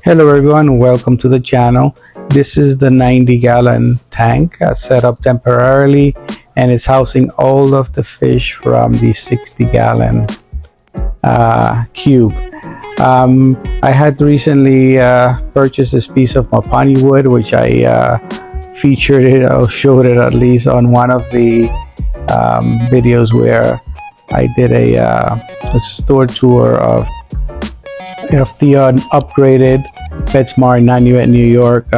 Hello everyone, welcome to the channel. This is the 90-gallon tank set up temporarily, and it's housing all of the fish from the 60-gallon cube. I had recently purchased this piece of Mapani wood, which I featured it or showed it at least on one of the videos where I did a store tour of the upgraded PetSmart Nanuet, New York.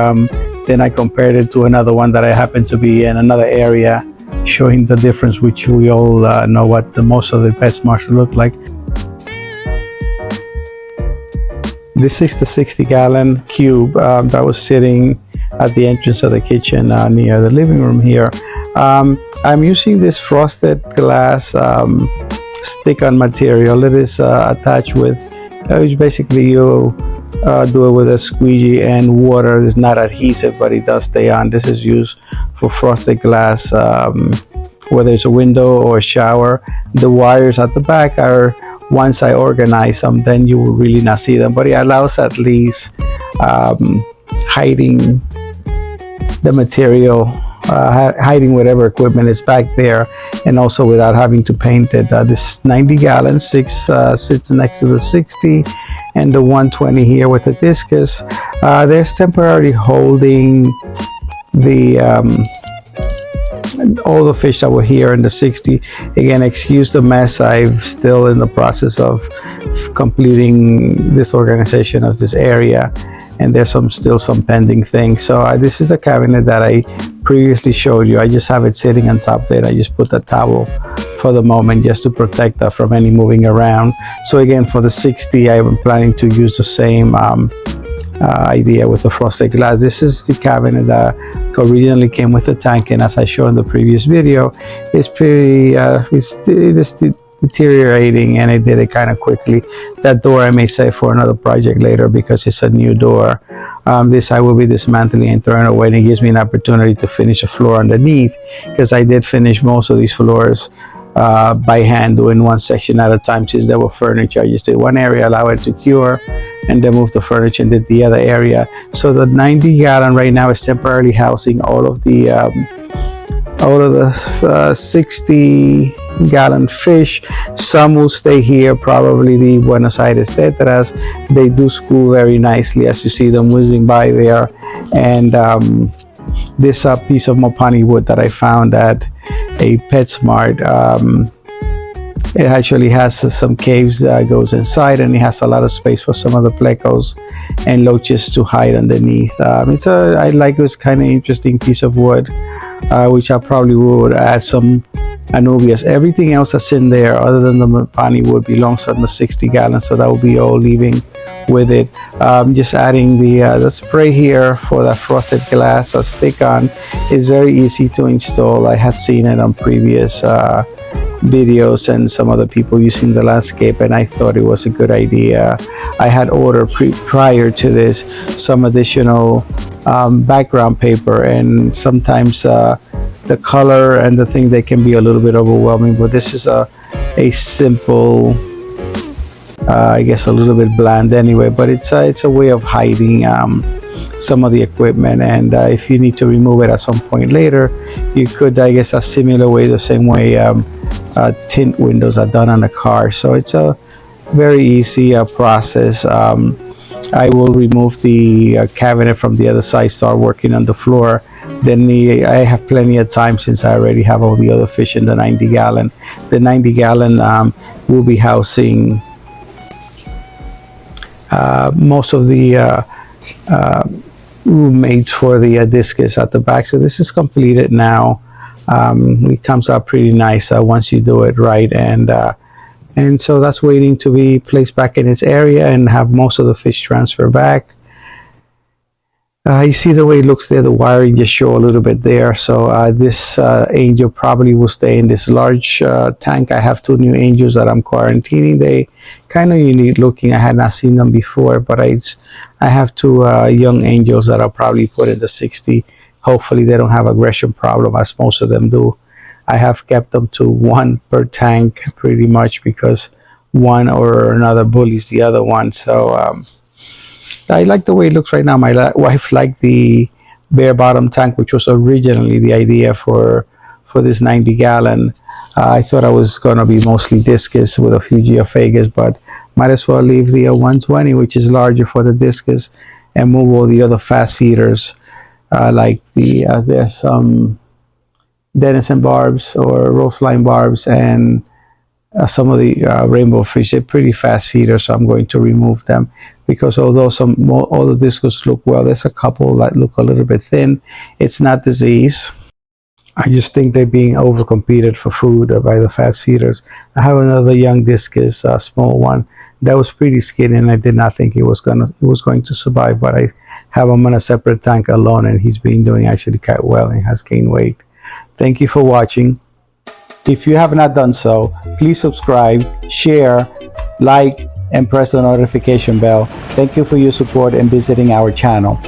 Then I compared it to another one that I happened to be in another area, showing the difference, which we all know what most of the PetSmarts look like. This is the 60-gallon cube that was sitting at the entrance of the kitchen near the living room here. I'm using this frosted glass stick-on material. It is attached with which basically you do it with a squeegee and water. It's not adhesive, but it does stay on. This is used for frosted glass, whether it's a window or a shower. The wires at the back are, once I organize them, then you will really not see them, but it allows at least hiding the material, hiding whatever equipment is back there, and also without having to paint it. This 90-gallon sits next to the 60 and the 120 here with the discus. There's temporarily holding the all the fish that were here in the 60. Again, excuse the mess. I'm still in the process of completing this organization of this area, and there's still some pending things. So this is the cabinet that I previously showed you. I just have it sitting on top there. I just put the towel for the moment just to protect that from any moving around. So again, for the 60, I'm planning to use the same idea with the frosted glass. This is the cabinet that originally came with the tank, and as I showed in the previous video, it's pretty it's deteriorating, and I did it kind of quickly. That door I may save for another project later because it's a new door. This I will be dismantling and throwing away, and it gives me an opportunity to finish the floor underneath, because I did finish most of these floors by hand, doing one section at a time. Since there were furniture, I just did one area, allow it to cure, and then moved the furniture and did the other area. So the 90-gallon right now is temporarily housing all of the 60-gallon fish. Some will stay here, probably the Buenos Aires tetras. They do school very nicely, as you see them whizzing by there. And this piece of Mapani wood that I found at a PetSmart, it actually has some caves that goes inside, and it has a lot of space for some of the plecos and loaches to hide underneath. I like this kind of interesting piece of wood, which I probably would add some Anubias. Everything else that's in there other than the Mapani wood belongs on the 60-gallon, so that will be all leaving with it. Just adding the spray here for that frosted glass stick-on is very easy to install. I had seen it on previous videos and some other people using the landscape, and I thought it was a good idea. I had ordered prior to this some additional background paper, and sometimes the color and the thing, they can be a little bit overwhelming, but this is a simple, I guess a little bit bland anyway, but it's a way of hiding some of the equipment, and if you need to remove it at some point later, you could, I guess, a similar way, the same way tint windows are done on a car. So it's a very easy process. I will remove the cabinet from the other side, start working on the floor. Then I have plenty of time, since I already have all the other fish in the 90-gallon. The 90-gallon will be housing most of the roommates for the discus at the back. So this is completed now. It comes out pretty nice once you do it right, and so that's waiting to be placed back in its area and have most of the fish transfer back. You see the way it looks there, the wiring just show a little bit there. So this angel probably will stay in this large tank. I have two new angels that I'm quarantining. They kind of unique looking. I had not seen them before, but I have two young angels that I'll probably put in the 60. Hopefully they don't have aggression problem, as most of them do. I have kept them to one per tank pretty much, because one or another bullies the other one. So I like the way it looks right now. My wife liked the bare bottom tank, which was originally the idea for this 90 gallon. I thought I was going to be mostly discus with a few geophagus, but might as well leave the 120, which is larger, for the discus, and move all the other fast feeders, like there's some Denison barbs or roast line barbs, and some of the rainbow fish. They're pretty fast feeders, so I'm going to remove them, because although all the discus look well, there's a couple that look a little bit thin. It's not disease. I just think they're being overcompeted for food by the fast feeders. I have another young discus, a small one, that was pretty skinny, and I did not think it was going to survive. But I have him in a separate tank alone, and he's been doing actually quite well and has gained weight. Thank you for watching. If you have not done so, please subscribe, share, like, and press the notification bell. Thank you for your support and visiting our channel.